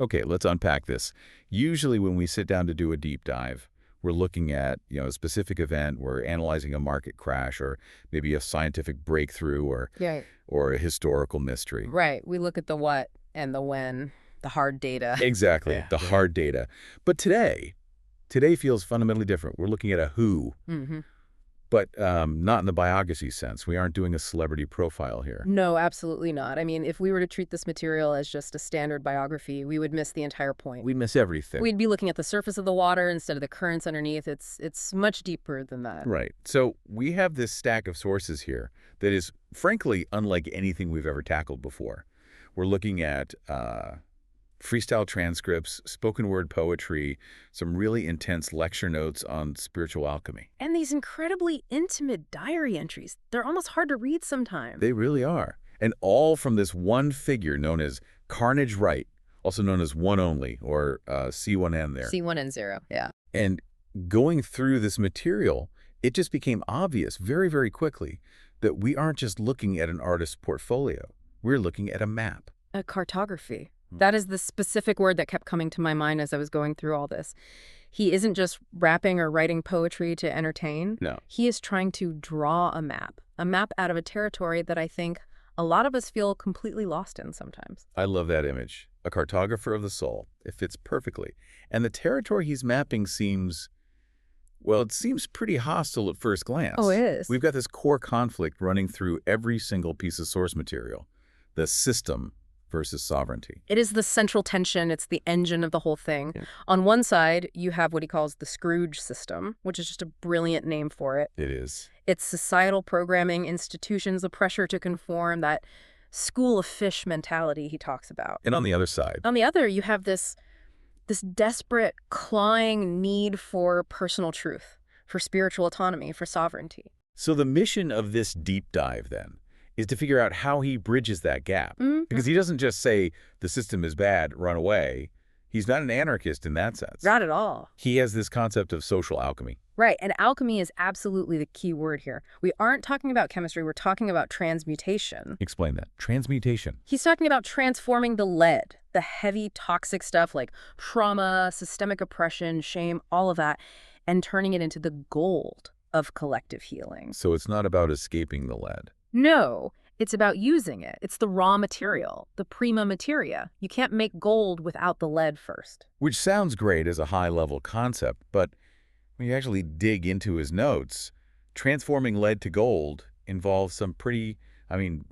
Okay, let's unpack this. Usually when we sit down to do a deep dive, we're looking at, a specific event, we're analyzing a market crash or maybe a scientific breakthrough Yeah. or a historical mystery. Right. We look at the what and the when, the hard data. Exactly, Yeah, the yeah. hard data. But today feels fundamentally different. We're looking at a who, Mm-hmm. but not in the biography sense. We aren't doing a celebrity profile here. No, absolutely not. I mean, if we were to treat this material as just a standard biography, we would miss the entire point. We'd miss everything. We'd be looking at the surface of the water instead of the currents underneath. It's much deeper than that. Right. So we have this stack of sources here that is, frankly, unlike anything we've ever tackled before. We're looking at freestyle transcripts, spoken word poetry, some really intense lecture notes on spiritual alchemy. And these incredibly intimate diary entries, they're almost hard to read sometimes. They really are. And all from this one figure known as Carnage Wright, also known as 1nOnly, or C1N there. C1N0, yeah. And going through this material, it just became obvious very, very quickly that we aren't just looking at an artist's portfolio. We're looking at a map. A cartography. That is the specific word that kept coming to my mind as I was going through all this. He isn't just rapping or writing poetry to entertain. No. He is trying to draw a map out of a territory that I think a lot of us feel completely lost in sometimes. I love that image. A cartographer of the soul. It fits perfectly. And the territory he's mapping seems, well, it seems pretty hostile at first glance. Oh, it is. We've got this core conflict running through every single piece of source material. The system versus sovereignty. It is the central tension. It's the engine of the whole thing. Yeah. On one side, you have what he calls the Scrooge system, which is just a brilliant name for it. It is. It's societal programming, institutions, the pressure to conform, that school of fish mentality he talks about. And on the other side, On the other, you have this desperate, clawing need for personal truth, for spiritual autonomy, for sovereignty. so the mission of this deep dive, then, is to figure out how he bridges that gap. Mm-hmm. Because he doesn't just say, the system is bad, run away. He's not an anarchist in that sense. Not at all. He has this concept of social alchemy. Right, and alchemy is absolutely the key word here. We aren't talking about chemistry, we're talking about transmutation. Explain that. Transmutation. He's talking about transforming the lead, the heavy, toxic stuff like trauma, systemic oppression, shame, all of that, and turning it into the gold of collective healing. So it's not about escaping the lead. No, it's about using it. It's the raw material, the prima materia. You can't make gold without the lead first. Which sounds great as a high-level concept, but when you actually dig into his notes, transforming lead to gold involves some pretty,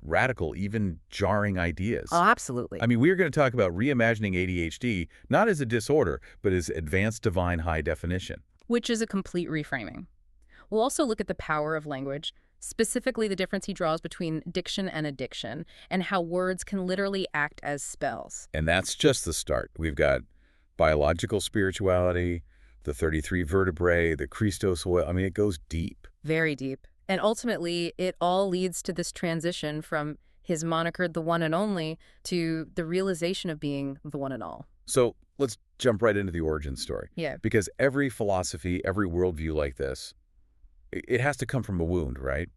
radical, even jarring ideas. Oh, absolutely. We're going to talk about reimagining ADHD, not as a disorder, but as advanced divine high definition. Which is a complete reframing. We'll also look at the power of language, specifically the difference he draws between diction and addiction, and how words can literally act as spells. And that's just the start. We've got biological spirituality, the 33 vertebrae, the Christos oil. It goes deep. Very deep. And ultimately, it all leads to this transition from his moniker, the one and only, to the realization of being the one and all. So let's jump right into the origin story. Yeah. Because every philosophy, every worldview like this, it has to come from a wound, right?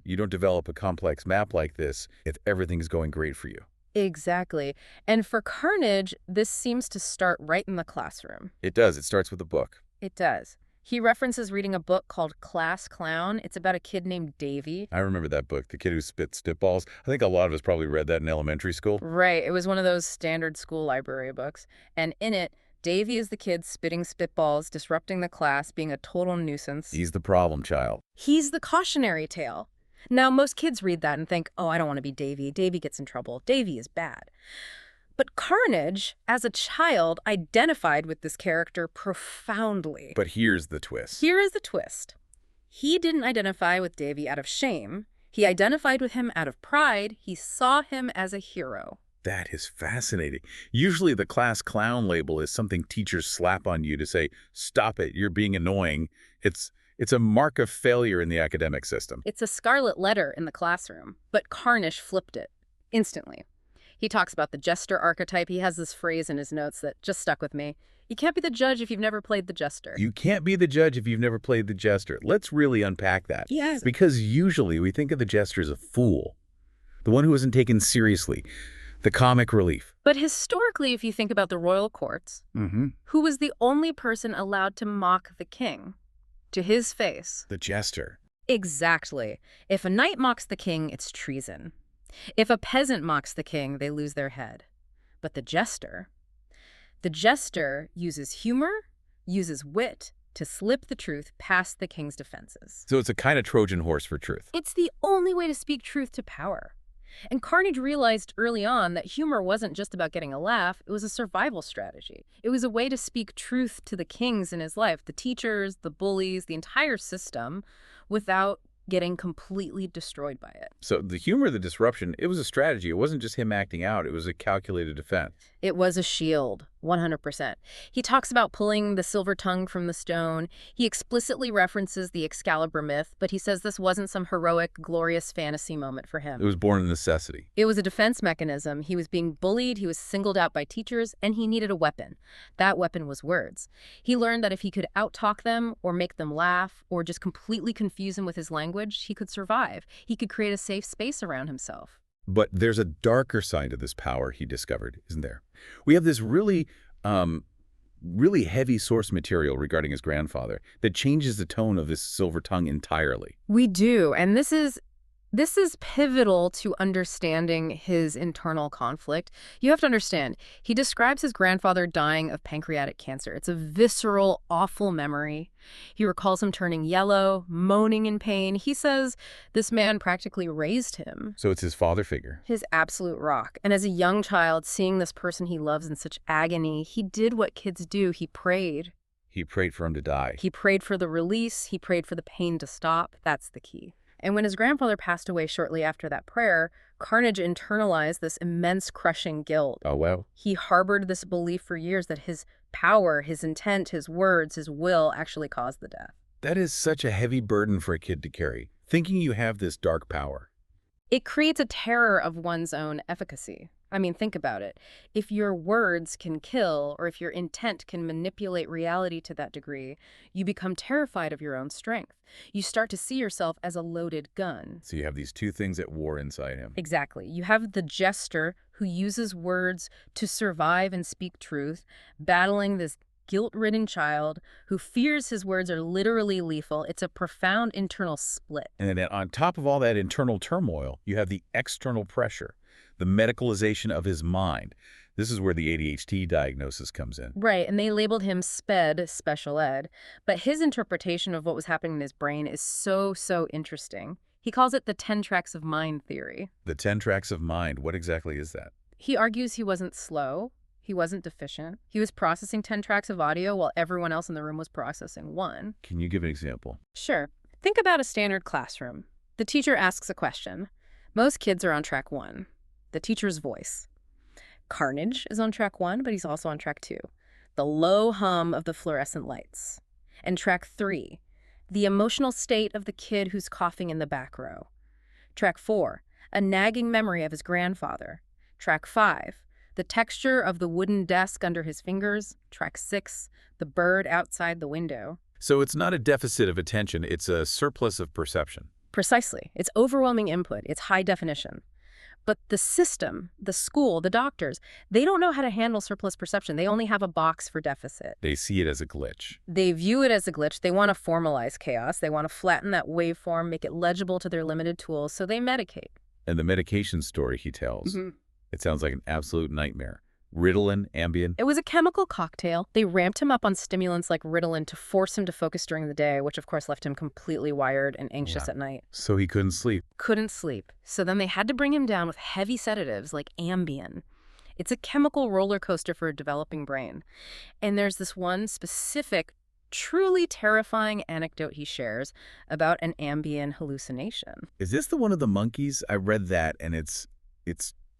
You don't develop a complex map like this if everything's going great for you. Exactly. And for Carnage, this seems to start right in the classroom. It does. It starts with a book. It does. He references reading a book called Class Clown. It's about a kid named Davy. I remember that book, The Kid Who Spit Spitballs. I think a lot of us probably read that in elementary school. Right. It was one of those standard school library books. And in it, Davy is the kid spitting spitballs, disrupting the class, being a total nuisance. He's the problem child. He's the cautionary tale. Now, most kids read that and think, oh, I don't want to be Davy. Davy gets in trouble. Davy is bad. But Carnage, as a child, identified with this character profoundly. But here's the twist. Here is the twist. He didn't identify with Davy out of shame. He identified with him out of pride. He saw him as a hero. That is fascinating. Usually the class clown label is something teachers slap on you to say, stop it, you're being annoying. It's a mark of failure in the academic system. It's a scarlet letter in the classroom, but Carnage flipped it instantly. He talks about the jester archetype. He has this phrase in his notes that just stuck with me. You can't be the judge if you've never played the jester. You can't be the judge if you've never played the jester. Let's really unpack that. Yes. Because usually we think of the jester as a fool, the one who isn't taken seriously, The comic relief. But historically, if you think about the royal courts, who was the only person allowed to mock the king? To his face. The jester. Exactly. If a knight mocks the king, it's treason. If a peasant mocks the king, they lose their head. But the jester uses humor, uses wit to slip the truth past the king's defenses. So it's a kind of Trojan horse for truth. It's the only way to speak truth to power. And Carnage realized early on that humor wasn't just about getting a laugh, it was a survival strategy. It was a way to speak truth to the kings in his life, the teachers, the bullies, the entire system, without getting completely destroyed by it. So the humor, the disruption, it was a strategy. It wasn't just him acting out. It was a calculated defense. It was a shield, 100%. He talks about pulling the silver tongue from the stone. He explicitly references the Excalibur myth, but he says this wasn't some heroic, glorious fantasy moment for him. It was born of necessity. It was a defense mechanism. He was being bullied, he was singled out by teachers, and he needed a weapon. That weapon was words. He learned that if he could out-talk them, or make them laugh, or just completely confuse them with his language, he could survive. He could create a safe space around himself. But there's a darker side to this power he discovered, isn't there? We have this really heavy source material regarding his grandfather that changes the tone of his silver tongue entirely. We do, and this is pivotal to understanding his internal conflict. You have to understand, he describes his grandfather dying of pancreatic cancer. It's a visceral, awful memory. He recalls him turning yellow, moaning in pain. He says this man practically raised him. So it's his father figure. His absolute rock. And as a young child, seeing this person he loves in such agony, he did what kids do. He prayed. He prayed for him to die. He prayed for the release. He prayed for the pain to stop. That's the key. And when his grandfather passed away shortly after that prayer, Carnage internalized this immense crushing guilt. Oh, well. He harbored this belief for years that his power, his intent, his words, his will actually caused the death. That is such a heavy burden for a kid to carry, thinking you have this dark power. It creates a terror of one's own efficacy. I mean, think about it. If your words can kill, or if your intent can manipulate reality to that degree, you become terrified of your own strength. You start to see yourself as a loaded gun. So you have these two things at war inside him. Exactly. You have the jester who uses words to survive and speak truth, battling this guilt-ridden child who fears his words are literally lethal. It's a profound internal split. And then on top of all that internal turmoil, you have the external pressure, the medicalization of his mind. This is where the ADHD diagnosis comes in. Right, and they labeled him SPED, special ed, but his interpretation of what was happening in his brain is so interesting. He calls it the 10 tracks of mind theory. The 10 tracks of mind, what exactly is that? He argues he wasn't slow. He wasn't deficient. He was processing 10 tracks of audio while everyone else in the room was processing 1. Can you give an example? Sure. Think about a standard classroom. The teacher asks a question. Most kids are on track 1. The teacher's voice. Carnage is on track 1, but he's also on track 2. The low hum of the fluorescent lights. And track 3. The emotional state of the kid who's coughing in the back row. Track 4. A nagging memory of his grandfather. Track 5. The texture of the wooden desk under his fingers. Track 6, the bird outside the window. So it's not a deficit of attention, it's a surplus of perception. Precisely. It's overwhelming input. It's high definition. But the system, the school, the doctors, they don't know how to handle surplus perception. They only have a box for deficit. They see it as a glitch. They view it as a glitch. They want to formalize chaos. They want to flatten that waveform, make it legible to their limited tools, so they medicate. And the medication story he tells, it sounds like an absolute nightmare. Ritalin, Ambien. It was a chemical cocktail. They ramped him up on stimulants like Ritalin to force him to focus during the day, which of course left him completely wired and anxious at night. So he couldn't sleep. Couldn't sleep. So then they had to bring him down with heavy sedatives like Ambien. It's a chemical roller coaster for a developing brain. And there's this one specific, truly terrifying anecdote he shares about an Ambien hallucination. Is this the one of the monkeys? I read that and it's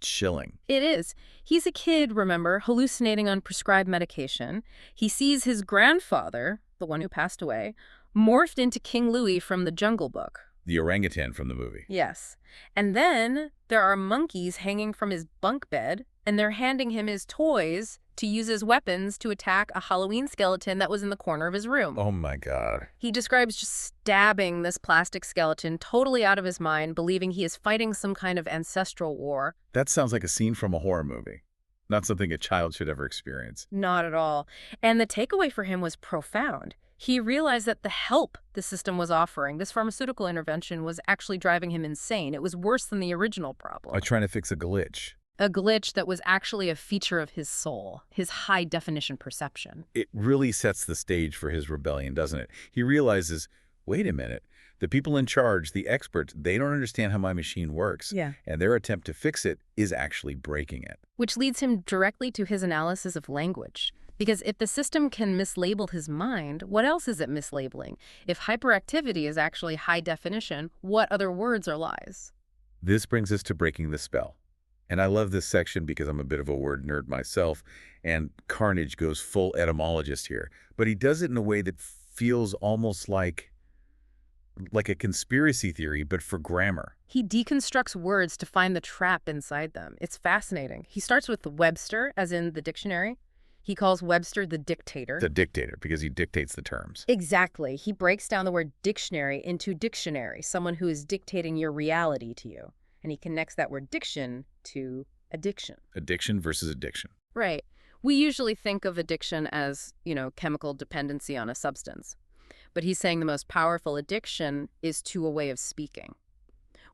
chilling. It is. He's a kid, remember, hallucinating on prescribed medication. He sees his grandfather, the one who passed away, morphed into King Louie from the Jungle Book. The orangutan from the movie. Yes. And then there are monkeys hanging from his bunk bed, and they're handing him his toys to use as weapons to attack a Halloween skeleton that was in the corner of his room. Oh my God. He describes just stabbing this plastic skeleton totally out of his mind, believing he is fighting some kind of ancestral war. That sounds like a scene from a horror movie. Not something a child should ever experience. Not at all. And the takeaway for him was profound. He realized that the help the system was offering, this pharmaceutical intervention, was actually driving him insane. It was worse than the original problem. By trying to fix a glitch. A glitch that was actually a feature of his soul, his high-definition perception. It really sets the stage for his rebellion, doesn't it? He realizes, wait a minute, the people in charge, the experts, they don't understand how my machine works. Yeah. And their attempt to fix it is actually breaking it. Which leads him directly to his analysis of language. Because if the system can mislabel his mind, what else is it mislabeling? If hyperactivity is actually high definition, what other words are lies? This brings us to breaking the spell. And I love this section because I'm a bit of a word nerd myself, and Carnage goes full etymologist here. But he does it in a way that feels almost like a conspiracy theory, but for grammar. He deconstructs words to find the trap inside them. It's fascinating. He starts with Webster, as in the dictionary. He calls Webster the dictator. The dictator, because he dictates the terms. Exactly. He breaks down the word dictionary into dictionary, someone who is dictating your reality to you. And he connects that word diction to addiction. Addiction versus addiction. Right. We usually think of addiction as, chemical dependency on a substance. But he's saying the most powerful addiction is to a way of speaking.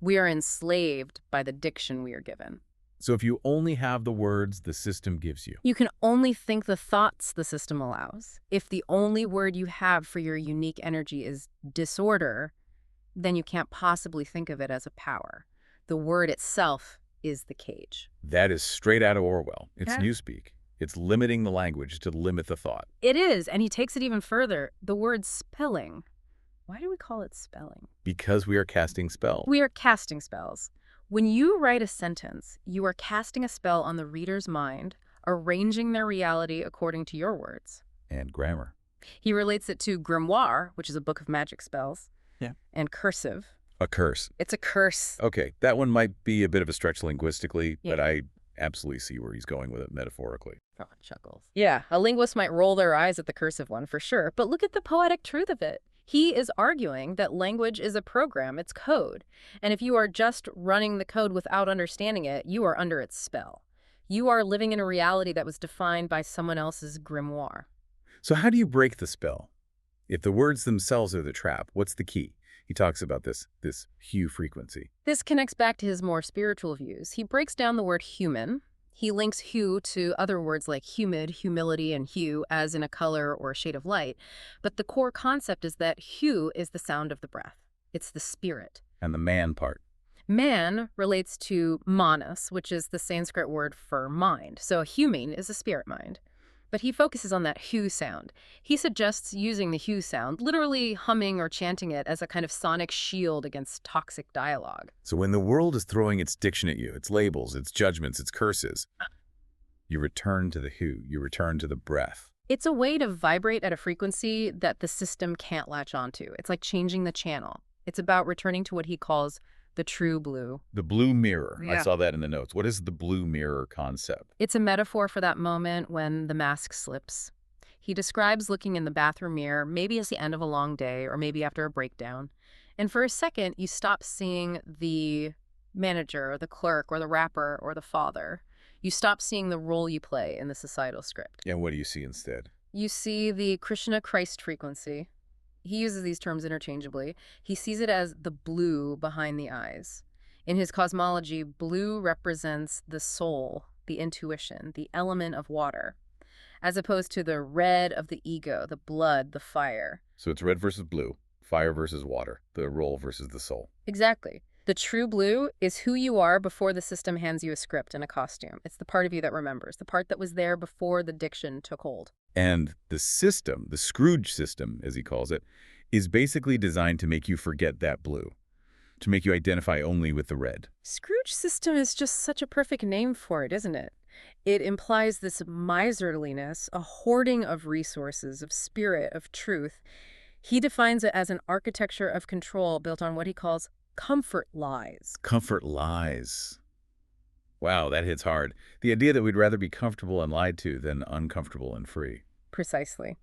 We are enslaved by the diction we are given. So if you only have the words the system gives you. You can only think the thoughts the system allows. If the only word you have for your unique energy is disorder, then you can't possibly think of it as a power. The word itself is the cage. That is straight out of Orwell. It's Okay. Newspeak. It's limiting the language to limit the thought. It is, and he takes it even further. The word spelling. Why do we call it spelling? Because we are casting spells. We are casting spells. When you write a sentence, you are casting a spell on the reader's mind, arranging their reality according to your words. And grammar. He relates it to grimoire, which is a book of magic spells, and cursive. A curse. It's a curse. Okay, that one might be a bit of a stretch linguistically, Yeah. but I absolutely see where he's going with it metaphorically. Oh, chuckles. Yeah, a linguist might roll their eyes at the cursive one for sure, but look at the poetic truth of it. He is arguing that language is a program, it's code. And if you are just running the code without understanding it, you are under its spell. You are living in a reality that was defined by someone else's grimoire. So how do you break the spell? If the words themselves are the trap, what's the key? He talks about this hue frequency. This connects back to his more spiritual views. He breaks down the word human. He links hue to other words like humid, humility, and hue, as in a color or a shade of light. But the core concept is that hue is the sound of the breath. It's the spirit. And the man part. Man relates to manas, which is the Sanskrit word for mind. So a human is a spirit mind. But he focuses on that hue sound. He suggests using the hue sound, literally humming or chanting it, as a kind of sonic shield against toxic dialogue. So when the world is throwing its diction at you, its labels, its judgments, its curses, you return to the hue, you return to the breath. It's a way to vibrate at a frequency that the system can't latch onto. It's like changing the channel. It's about returning to what he calls the true blue. The blue mirror. I Yeah. saw that in the notes. What is the blue mirror concept? It's a metaphor for that moment when the mask slips. He describes looking in the bathroom mirror, maybe as the end of a long day or maybe after a breakdown. And for a second, you stop seeing the manager or the clerk or the rapper or the father. You stop seeing the role you play in the societal script. And what do you see instead? You see the Krishna Christ frequency. He uses these terms interchangeably. He sees it as the blue behind the eyes. In his cosmology, blue represents the soul, the intuition, the element of water, as opposed to the red of the ego, the blood, the fire. So it's red versus blue, fire versus water, the role versus the soul. Exactly. The true blue is who you are before the system hands you a script and a costume. It's the part of you that remembers, the part that was there before the diction took hold. And the system, the Scrooge system, as he calls it, is basically designed to make you forget that blue, to make you identify only with the red. Scrooge system is just such a perfect name for it, isn't it? It implies this miserliness, a hoarding of resources, of spirit, of truth. He defines it as an architecture of control built on what he calls comfort lies. Comfort lies. Wow, that hits hard. The idea that we'd rather be comfortable and lied to than uncomfortable and free. Precisely.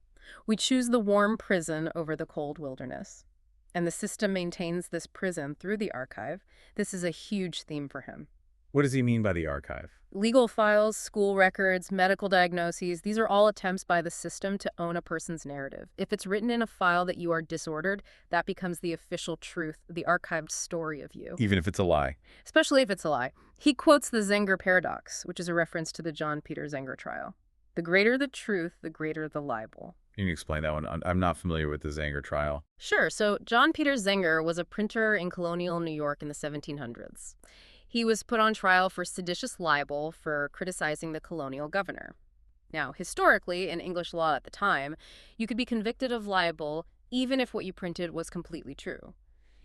We choose the warm prison over the cold wilderness. And the system maintains this prison through the archive. This is a huge theme for him. What does he mean by the archive? Legal files, school records, medical diagnoses, these are all attempts by the system to own a person's narrative. If it's written in a file that you are disordered, that becomes the official truth, the archived story of you. Even if it's a lie. Especially if it's a lie. He quotes the Zenger paradox, which is a reference to the John Peter Zenger trial. The greater the truth, the greater the libel. Can you explain that one? I'm not familiar with the Zenger trial. Sure. So John Peter Zenger was a printer in colonial New York in the 1700s. He was put on trial for seditious libel for criticizing the colonial governor. Now, historically, in English law at the time, you could be convicted of libel even if what you printed was completely true,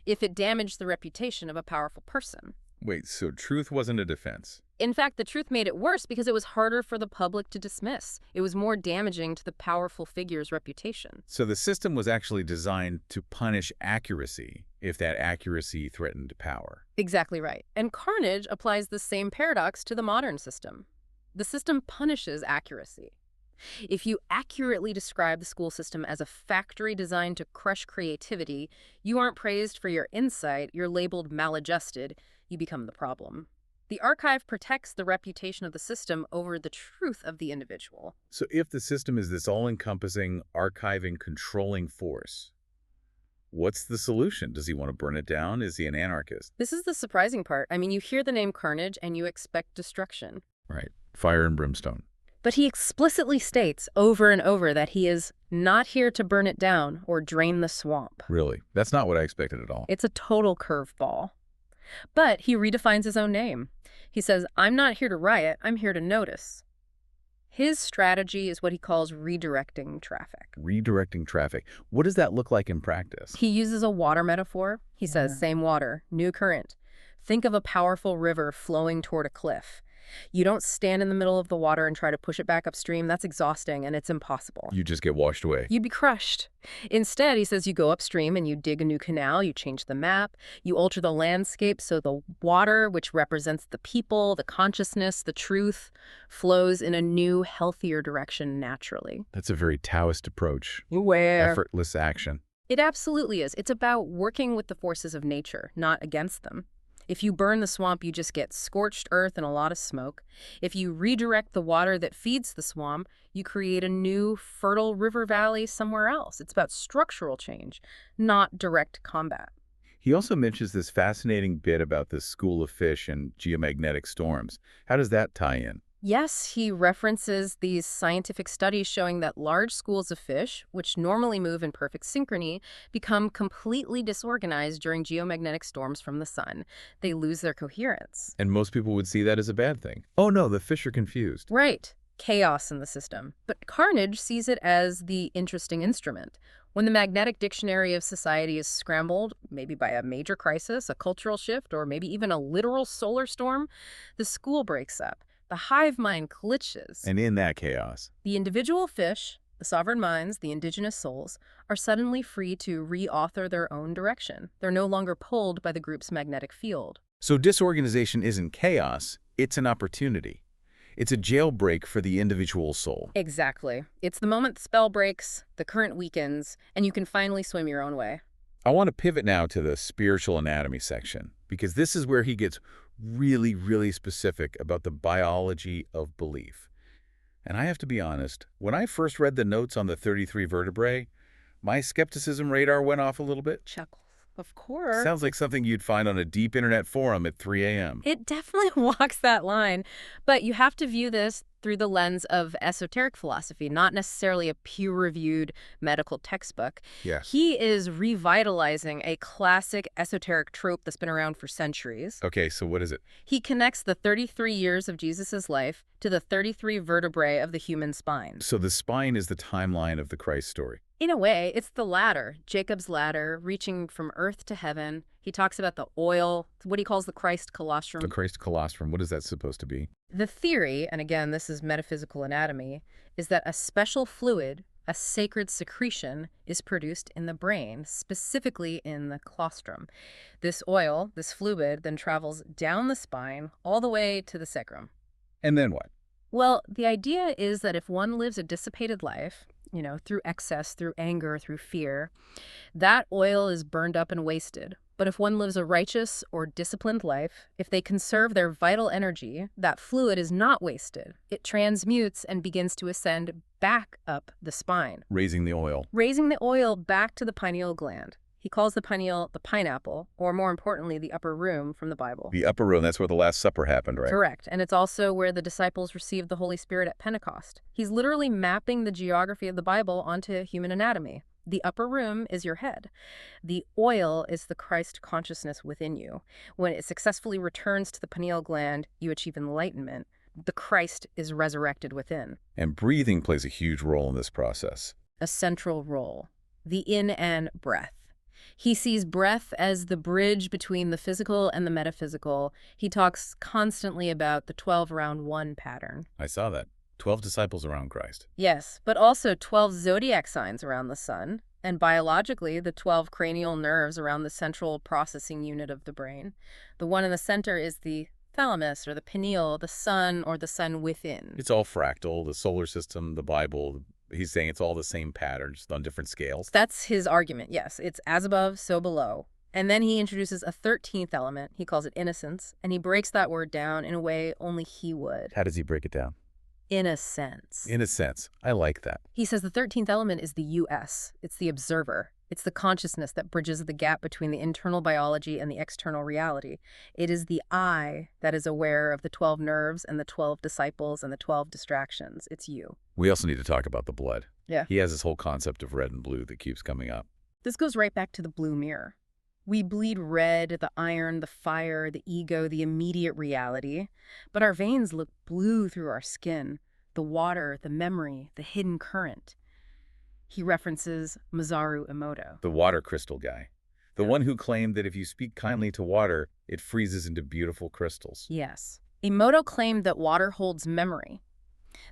if it damaged the reputation of a powerful person. Wait, so truth wasn't a defense? In fact, the truth made it worse because it was harder for the public to dismiss. It was more damaging to the powerful figure's reputation. So the system was actually designed to punish accuracy if that accuracy threatened power. Exactly right. And Carnage applies the same paradox to the modern system. The system punishes accuracy. If you accurately describe the school system as a factory designed to crush creativity, you aren't praised for your insight, you're labeled maladjusted, you become the problem. The archive protects the reputation of the system over the truth of the individual. So if the system is this all-encompassing, archiving, controlling force, what's the solution? Does he want to burn it down? Is he an anarchist? This is the surprising part. I mean, you hear the name Carnage and you expect destruction. Right. Fire and brimstone. But he explicitly states over and over that he is not here to burn it down or drain the swamp. Really? That's not what I expected at all. It's a total curveball. But he redefines his own name. He says, I'm not here to riot, I'm here to notice. His strategy is what he calls redirecting traffic. Redirecting traffic. What does that look like in practice? He uses a water metaphor. He says, same water, new current. Think of a powerful river flowing toward a cliff. You don't stand in the middle of the water and try to push it back upstream. That's exhausting and it's impossible. You just get washed away. You'd be crushed. Instead, he says you go upstream and you dig a new canal, you change the map, you alter the landscape so the water, which represents the people, the consciousness, the truth, flows in a new, healthier direction naturally. That's a very Taoist approach. Where? Effortless action. It absolutely is. It's about working with the forces of nature, not against them. If you burn the swamp, you just get scorched earth and a lot of smoke. If you redirect the water that feeds the swamp, you create a new, fertile river valley somewhere else. It's about structural change, not direct combat. He also mentions this fascinating bit about the school of fish and geomagnetic storms. How does that tie in? Yes, he references these scientific studies showing that large schools of fish, which normally move in perfect synchrony, become completely disorganized during geomagnetic storms from the sun. They lose their coherence. And most people would see that as a bad thing. Oh no, the fish are confused. Right. Chaos in the system. But Carnage sees it as the interesting instrument. When the magnetic dictionary of society is scrambled, maybe by a major crisis, a cultural shift, or maybe even a literal solar storm, the school breaks up. The hive mind glitches. And in that chaos, the individual fish, the sovereign minds, the indigenous souls, are suddenly free to re-author their own direction. They're no longer pulled by the group's magnetic field. So disorganization isn't chaos, it's an opportunity. It's a jailbreak for the individual soul. Exactly. It's the moment the spell breaks, the current weakens, and you can finally swim your own way. I want to pivot now to the spiritual anatomy section, because this is where he gets really, really specific about the biology of belief. And I have to be honest, when I first read the notes on the 33 vertebrae, my skepticism radar went off a little bit. Chuckles. Of course. Sounds like something you'd find on a deep internet forum at 3 a.m. It definitely walks that line. But you have to view this through the lens of esoteric philosophy, not necessarily a peer-reviewed medical textbook. Yes. He is revitalizing a classic esoteric trope that's been around for centuries. Okay, so what is it? He connects the 33 years of Jesus's life to the 33 vertebrae of the human spine. So the spine is the timeline of the Christ story. In a way, it's the ladder, Jacob's ladder, reaching from earth to heaven. He talks about the oil, what he calls the Christ colostrum. The Christ colostrum, what is that supposed to be? The theory, and again, this is metaphysical anatomy, is that a special fluid A sacred secretion is produced in the brain, specifically in the colostrum. This oil, this fluid, then travels down the spine all the way to the sacrum. And then what? Well, the idea is that if one lives a dissipated life, through excess, through anger, through fear, that oil is burned up and wasted. But if one lives a righteous or disciplined life, if they conserve their vital energy, that fluid is not wasted. It transmutes and begins to ascend back up the spine, Raising the oil. raising the oil back to the pineal gland. He calls the pineal the pineapple, or more importantly, the upper room from the Bible. The upper room, that's where the Last Supper happened, right? Correct. And it's also where the disciples received the Holy Spirit at Pentecost. He's literally mapping the geography of the Bible onto human anatomy. The upper room is your head. The oil is the Christ consciousness within you. When it successfully returns to the pineal gland, you achieve enlightenment. The Christ is resurrected within. And breathing plays a huge role in this process. A central role. The in and breath. He sees breath as the bridge between the physical and the metaphysical. He talks constantly about the 12 around 1 pattern. I saw that. 12 disciples around Christ. Yes, but also 12 zodiac signs around the sun, and biologically, the 12 cranial nerves around the central processing unit of the brain. The one in the center is the thalamus, or the pineal, the sun, or the sun within. It's all fractal, the solar system, the Bible. He's saying it's all the same patterns on different scales. That's his argument, yes. It's as above, so below. And then he introduces a 13th element. He calls it innocence, and he breaks that word down in a way only he would. How does he break it down? In a sense. In a sense. I like that. He says the 13th element is the US. It's the observer. It's the consciousness that bridges the gap between the internal biology and the external reality. It is the I that is aware of the 12 nerves and the 12 disciples and the 12 distractions. It's you. We also need to talk about the blood. Yeah. He has this whole concept of red and blue that keeps coming up. This goes right back to the blue mirror. We bleed red, the iron, the fire, the ego, the immediate reality. But our veins look blue through our skin. The water, the memory, the hidden current. He references Masaru Emoto. The water crystal guy. The one who claimed that if you speak kindly to water, it freezes into beautiful crystals. Yes. Emoto claimed that water holds memory.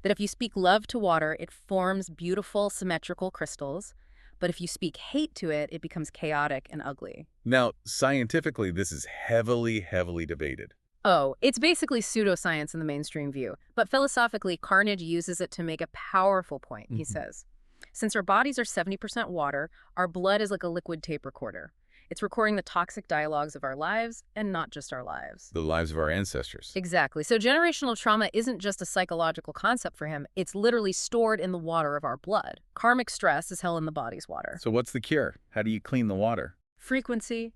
That if you speak love to water, it forms beautiful, symmetrical crystals. But if you speak hate to it, it becomes chaotic and ugly. Now, scientifically, this is heavily, heavily debated. Oh, it's basically pseudoscience in the mainstream view. But philosophically, Carnage uses it to make a powerful point, he says. Since our bodies are 70% water, our blood is like a liquid tape recorder. It's recording the toxic dialogues of our lives, and not just our lives. The lives of our ancestors. Exactly. So generational trauma isn't just a psychological concept for him. It's literally stored in the water of our blood. Karmic stress is held in the body's water. So what's the cure? How do you clean the water? Frequency,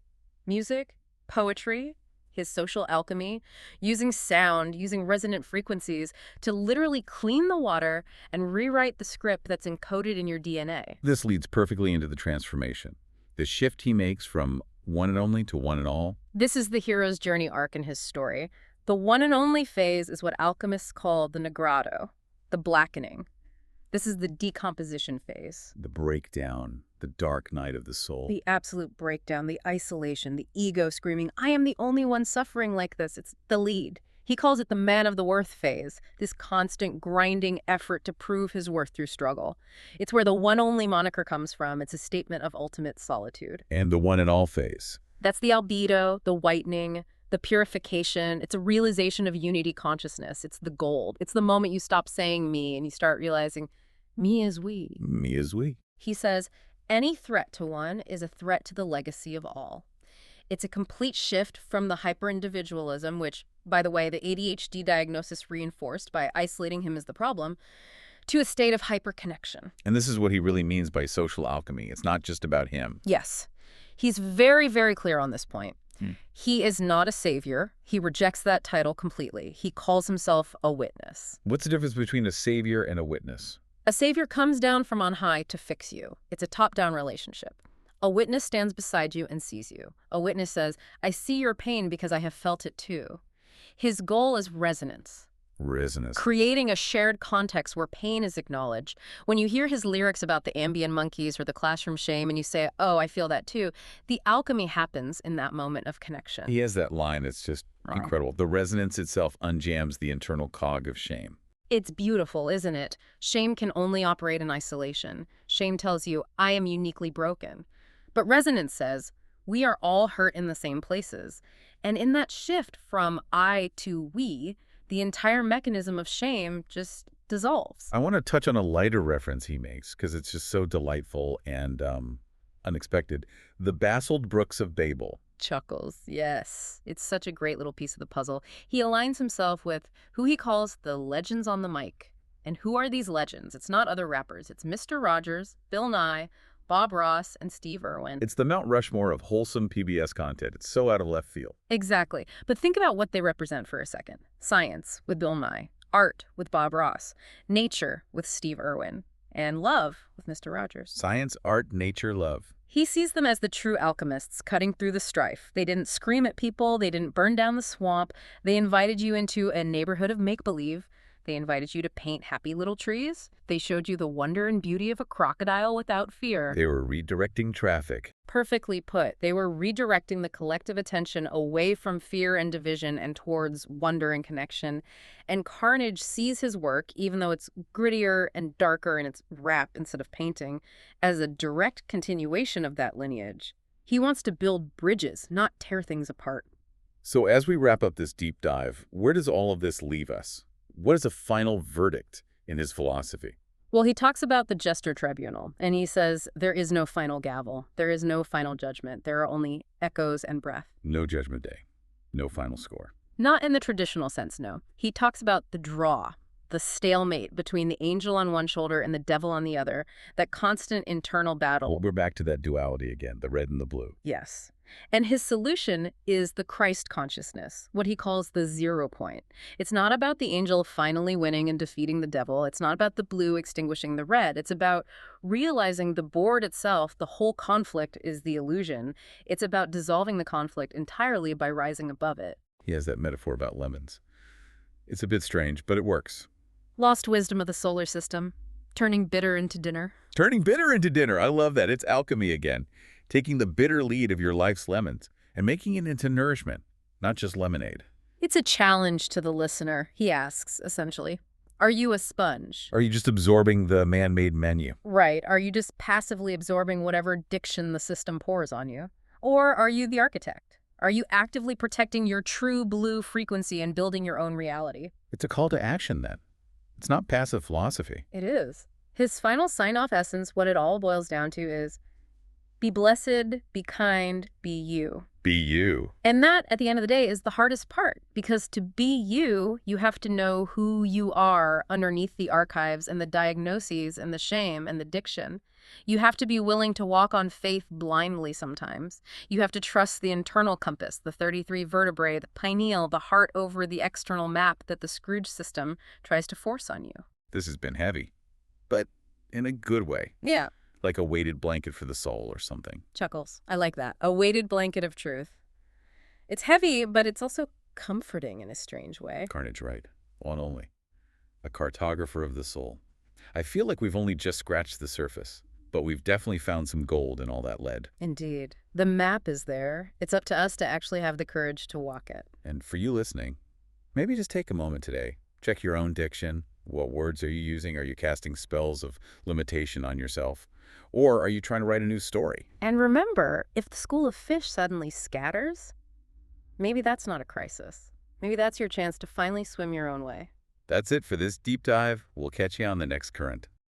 music, poetry, his social alchemy, using sound, using resonant frequencies to literally clean the water and rewrite the script that's encoded in your DNA. This leads perfectly into the transformation. The shift he makes from one and only to one and all. This is the hero's journey arc in his story. The one and only phase is what alchemists call the negrado, the blackening. This is the decomposition phase. The breakdown, the dark night of the soul. The absolute breakdown, the isolation, the ego screaming, I am the only one suffering like this. It's the lead. He calls it the man of the worth phase, this constant grinding effort to prove his worth through struggle. It's where the one only moniker comes from. It's a statement of ultimate solitude. And the one and all phase. That's the albedo, the whitening, the purification. It's a realization of unity consciousness. It's the gold. It's the moment you stop saying me and you start realizing me is we. Me is we. He says, any threat to one is a threat to the legacy of all. It's a complete shift from the hyper-individualism, which, by the way, the ADHD diagnosis reinforced by isolating him as the problem, to a state of hyper-connection. And this is what he really means by social alchemy. It's not just about him. Yes. He's very, very clear on this point. He is not a savior. He rejects that title completely. He calls himself a witness. What's the difference between a savior and a witness? A savior comes down from on high to fix you. It's a top-down relationship. A witness stands beside you and sees you. A witness says, I see your pain because I have felt it too. His goal is resonance. Resonance. Creating a shared context where pain is acknowledged. When you hear his lyrics about the Ambien monkeys or the classroom shame and you say, oh, I feel that too, the alchemy happens in that moment of connection. He has that line that's just incredible. The resonance itself unjams the internal cog of shame. It's beautiful, isn't it? Shame can only operate in isolation. Shame tells you, I am uniquely broken. But resonance says, we are all hurt in the same places. And in that shift from I to we, the entire mechanism of shame just dissolves. I want to touch on a lighter reference he makes because it's just so delightful and unexpected. The Bassald Brooks of Babel. Chuckles, yes. It's such a great little piece of the puzzle. He aligns himself with who he calls the legends on the mic. And who are these legends? It's not other rappers. It's Mr. Rogers, Bill Nye, Bob Ross, and Steve Irwin. It's the Mount Rushmore of wholesome PBS content. It's so out of left field. Exactly. But think about what they represent for a second. Science with Bill Nye, art with Bob Ross, nature with Steve Irwin, and love with Mr. Rogers. Science, art, nature, love. He sees them as the true alchemists cutting through the strife. They didn't scream at people. They didn't burn down the swamp. They invited you into a neighborhood of make-believe. They invited you to paint happy little trees. They showed you the wonder and beauty of a crocodile without fear. They were redirecting traffic. Perfectly put. They were redirecting the collective attention away from fear and division and towards wonder and connection. And Carnage sees his work, even though it's grittier and darker and it's rap instead of painting, as a direct continuation of that lineage. He wants to build bridges, not tear things apart. So as we wrap up this deep dive, where does all of this leave us? What is a final verdict in his philosophy? Well, he talks about the jester tribunal, and he says there is no final gavel. There is no final judgment. There are only echoes and breath. No judgment day. No final score. Not in the traditional sense, no. He talks about the draw, the stalemate between the angel on one shoulder and the devil on the other, that constant internal battle. Well, we're back to that duality again, the red and the blue. Yes. And his solution is the Christ consciousness, what he calls the 0 point. It's not about the angel finally winning and defeating the devil. It's not about the blue extinguishing the red. It's about realizing the board itself, the whole conflict, is the illusion. It's about dissolving the conflict entirely by rising above it. He has that metaphor about lemons. It's a bit strange, but it works. Lost wisdom of the solar system, turning bitter into dinner. Turning bitter into dinner. I love that. It's alchemy again. Taking the bitter lead of your life's lemons and making it into nourishment, not just lemonade. It's a challenge to the listener, he asks, essentially. Are you a sponge? Are you just absorbing the man-made menu? Right. Are you just passively absorbing whatever diction the system pours on you? Or are you the architect? Are you actively protecting your true blue frequency and building your own reality? It's a call to action then. It's not passive philosophy. It is. His final sign-off essence, what it all boils down to is, be blessed, be kind, be you. Be you. And that, at the end of the day, is the hardest part. Because to be you, you have to know who you are underneath the archives and the diagnoses and the shame and the diction. You have to be willing to walk on faith blindly sometimes. You have to trust the internal compass, the 33 vertebrae, the pineal, the heart over the external map that the Scrooge system tries to force on you. This has been heavy, but in a good way. Yeah. Like a weighted blanket for the soul or something. Chuckles. I like that. A weighted blanket of truth. It's heavy, but it's also comforting in a strange way. Carnage, right. 1nOnly. A cartographer of the soul. I feel like we've only just scratched the surface, but we've definitely found some gold in all that lead. Indeed. The map is there. It's up to us to actually have the courage to walk it. And for you listening, maybe just take a moment today. Check your own diction. What words are you using? Are you casting spells of limitation on yourself? Or are you trying to write a new story? And remember, if the school of fish suddenly scatters, maybe that's not a crisis. Maybe that's your chance to finally swim your own way. That's it for this deep dive. We'll catch you on the next current.